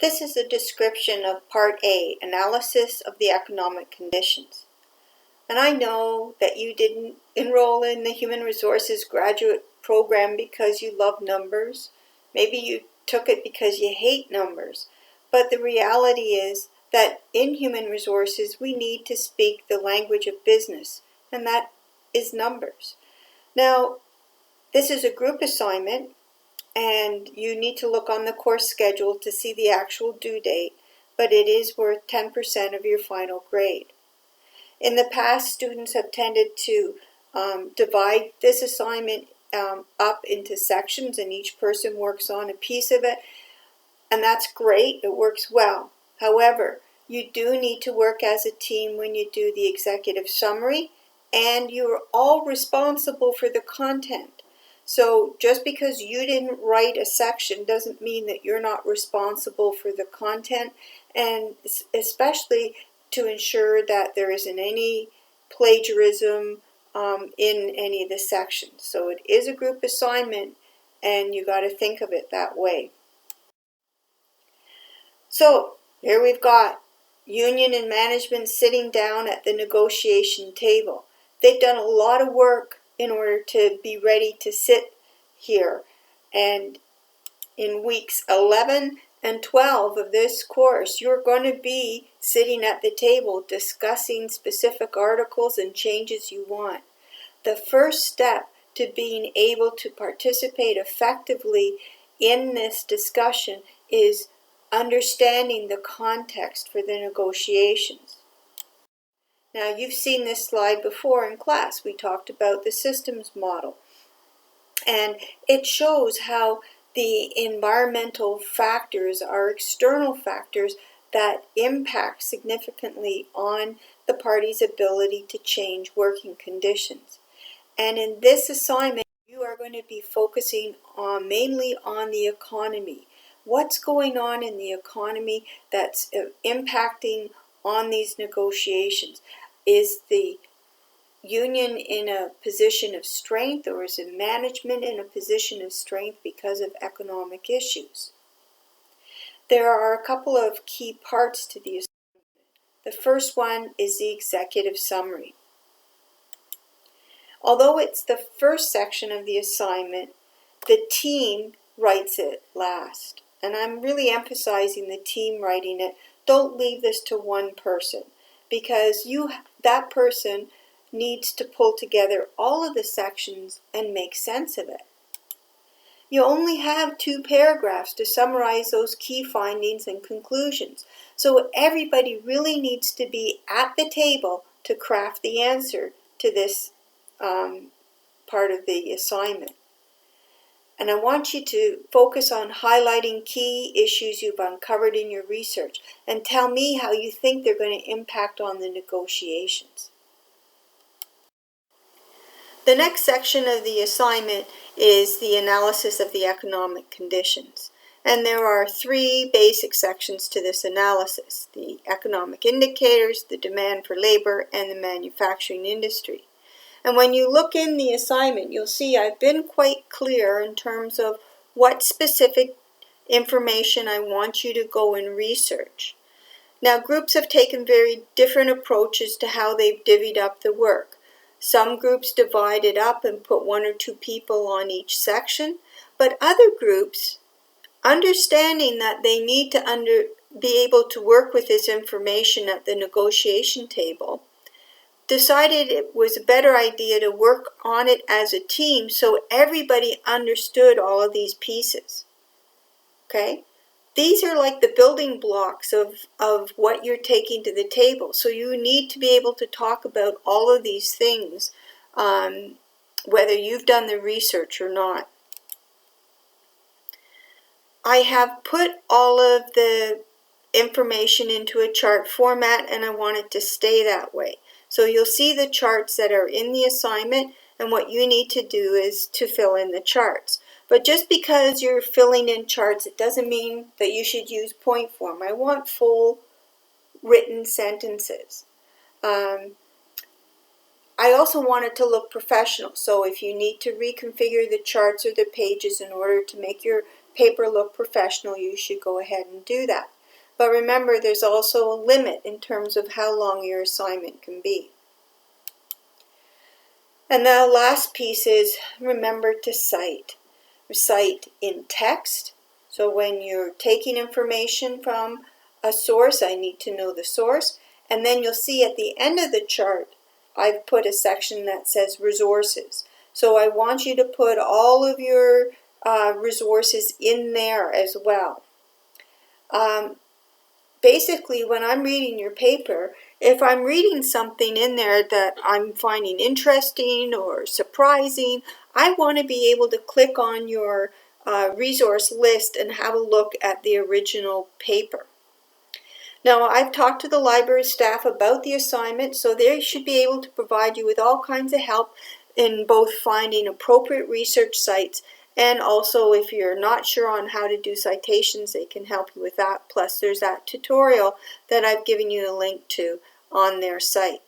This is a description of Part A, Analysis of the Economic Conditions. And I know that you didn't enroll in the Human Resources graduate program because you love numbers. Maybe you took it because you hate numbers. But the reality is that in human resources, we need to speak the language of business, and that is numbers. Now, this is a group assignment, and you need to look on the course schedule to see the actual due date, but it is worth 10% of your final grade. In the past, students have tended to divide this assignment up into sections, and each person works on a piece of it, and that's great, it works well. However, you do need to work as a team when you do the executive summary, and you're all responsible for the content. So just because you didn't write a section doesn't mean that you're not responsible for the content, and especially to ensure that there isn't any plagiarism in any of the sections. So it is a group assignment, and you got to think of it that way. So here we've got union and management sitting down at the negotiation table. They've done a lot of work in order to be ready to sit here. And in weeks 11 and 12 of this course, you're going to be sitting at the table discussing specific articles and changes you want. The first step to being able to participate effectively in this discussion is understanding the context for the negotiations. Now, you've seen this slide before in class. We talked about the systems model, and it shows how the environmental factors are external factors that impact significantly on the party's ability to change working conditions. And in this assignment, you are going to be focusing mainly on the economy. What's going on in the economy that's impacting on these negotiations? Is the union in a position of strength, or is the management in a position of strength because of economic issues? There are a couple of key parts to the assignment. The first one is the executive summary. Although it's the first section of the assignment, the team writes it last. And I'm really emphasizing the team writing it. Don't leave this to one person, because that person needs to pull together all of the sections and make sense of it. You only have 2 paragraphs to summarize those key findings and conclusions. So everybody really needs to be at the table to craft the answer to this part of the assignment. And I want you to focus on highlighting key issues you've uncovered in your research, and tell me how you think they're going to impact on the negotiations. The next section of the assignment is the analysis of the economic conditions. And there are 3 basic sections to this analysis: the economic indicators, the demand for labor, and the manufacturing industry. And when you look in the assignment, you'll see I've been quite clear in terms of what specific information I want you to go and research. Now, groups have taken very different approaches to how they've divvied up the work. Some groups divide it up and put 1 or 2 people on each section, but other groups, understanding that they need to be able to work with this information at the negotiation table, decided it was a better idea to work on it as a team so everybody understood all of these pieces. Okay? These are like the building blocks of what you're taking to the table. So you need to be able to talk about all of these things, whether you've done the research or not. I have put all of the information into a chart format, and I want it to stay that way. So you'll see the charts that are in the assignment, and what you need to do is to fill in the charts. But just because you're filling in charts, it doesn't mean that you should use point form. I want full written sentences. I also want it to look professional. So if you need to reconfigure the charts or the pages in order to make your paper look professional, you should go ahead and do that. But remember, there's also a limit in terms of how long your assignment can be. And the last piece is remember to cite. Cite in text. So when you're taking information from a source, I need to know the source. And then you'll see at the end of the chart, I've put a section that says resources. So I want you to put all of your resources in there as well. Basically, when I'm reading your paper, if I'm reading something in there that I'm finding interesting or surprising, I want to be able to click on your resource list and have a look at the original paper. Now, I've talked to the library staff about the assignment, so they should be able to provide you with all kinds of help in both finding appropriate research sites, and also if you're not sure on how to do citations, they can help you with that. Plus, there's that tutorial that I've given you a link to on their site.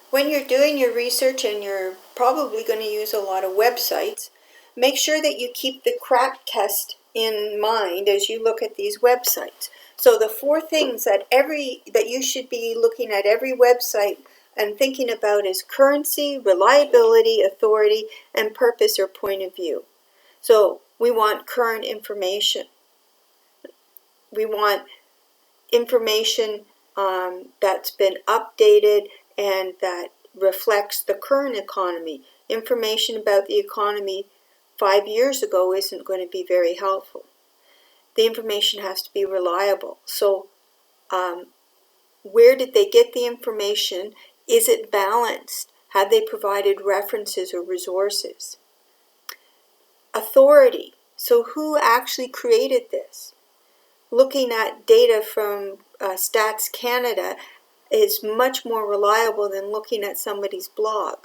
When you're doing your research, and you're probably going to use a lot of websites, make sure that you keep the crack test in mind as you look at these websites. So the 4 things that you should be looking at every website and thinking about is currency, reliability, authority, and purpose or point of view. So we want current information. We want information that's been updated and that reflects the current economy. Information about the economy 5 years ago isn't going to be very helpful. The information has to be reliable. So where did they get the information? Is it balanced? Have they provided references or resources? Authority. So who actually created this? Looking at data from Stats Canada is much more reliable than looking at somebody's blog.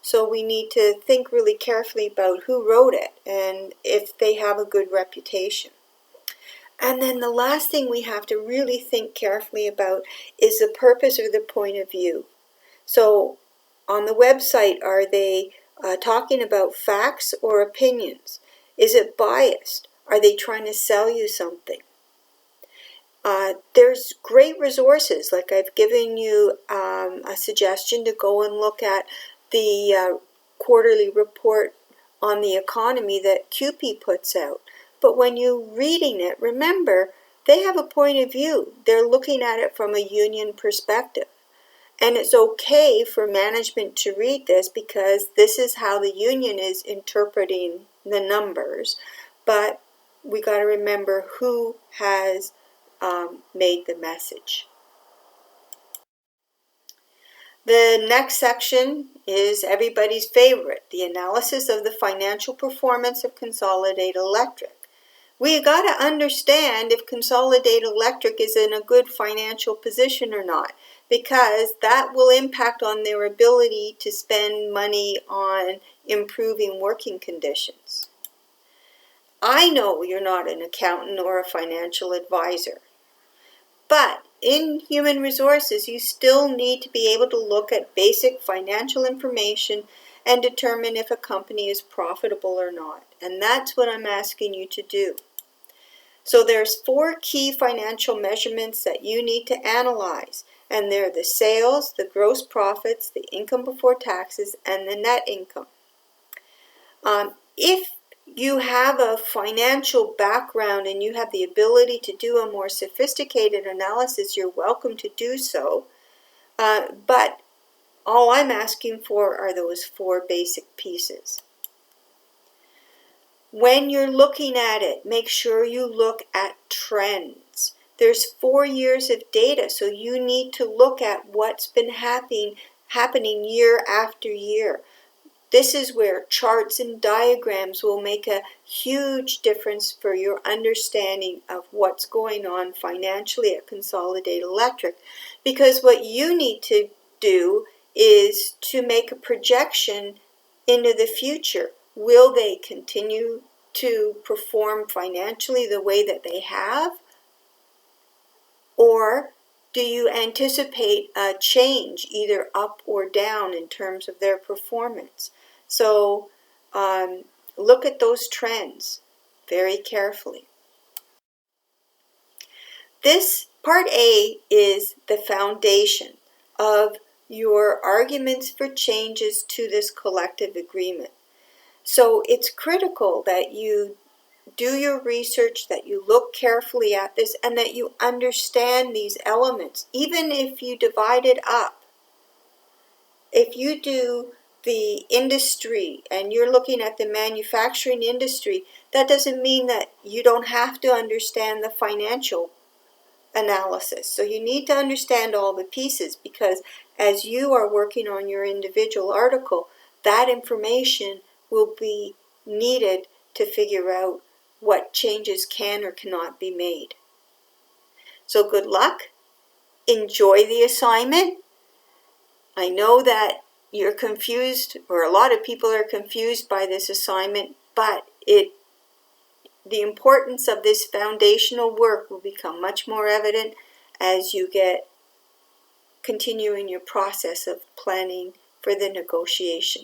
So we need to think really carefully about who wrote it and if they have a good reputation. And then the last thing we have to really think carefully about is the purpose or the point of view. So on the website, are they talking about facts or opinions? Is it biased? Are they trying to sell you something? There's great resources, like I've given you a suggestion to go and look at the quarterly report on the economy that CUPE puts out. But when you're reading it, remember, they have a point of view. They're looking at it from a union perspective. And it's okay for management to read this because this is how the union is interpreting the numbers. But we got to remember who has made the message. The next section is everybody's favorite, the analysis of the financial performance of Consolidated Electric. We got to understand if Consolidated Electric is in a good financial position or not, because that will impact on their ability to spend money on improving working conditions. I know you're not an accountant or a financial advisor, but in human resources, you still need to be able to look at basic financial information and determine if a company is profitable or not. And that's what I'm asking you to do. So there's 4 key financial measurements that you need to analyze. And they're the sales, the gross profits, the income before taxes, and the net income. If you have a financial background and you have the ability to do a more sophisticated analysis, you're welcome to do so. But all I'm asking for are those 4 basic pieces. When you're looking at it, make sure you look at trends. There's 4 years of data, so you need to look at what's been happening year after year. This is where charts and diagrams will make a huge difference for your understanding of what's going on financially at Consolidated Electric. Because what you need to do is to make a projection into the future. Will they continue to perform financially the way that they have? Or do you anticipate a change, either up or down, in terms of their performance? So look at those trends very carefully. This part A is the foundation of your arguments for changes to this collective agreement. So it's critical that you do your research, that you look carefully at this, and that you understand these elements, even if you divide it up. If you do the industry and you're looking at the manufacturing industry, that doesn't mean that you don't have to understand the financial analysis. So you need to understand all the pieces, because as you are working on your individual article, that information will be needed to figure out what changes can or cannot be made. So good luck. Enjoy the assignment. I know that you're confused, or a lot of people are confused by this assignment, but the importance of this foundational work will become much more evident as you continue in your process of planning for the negotiation.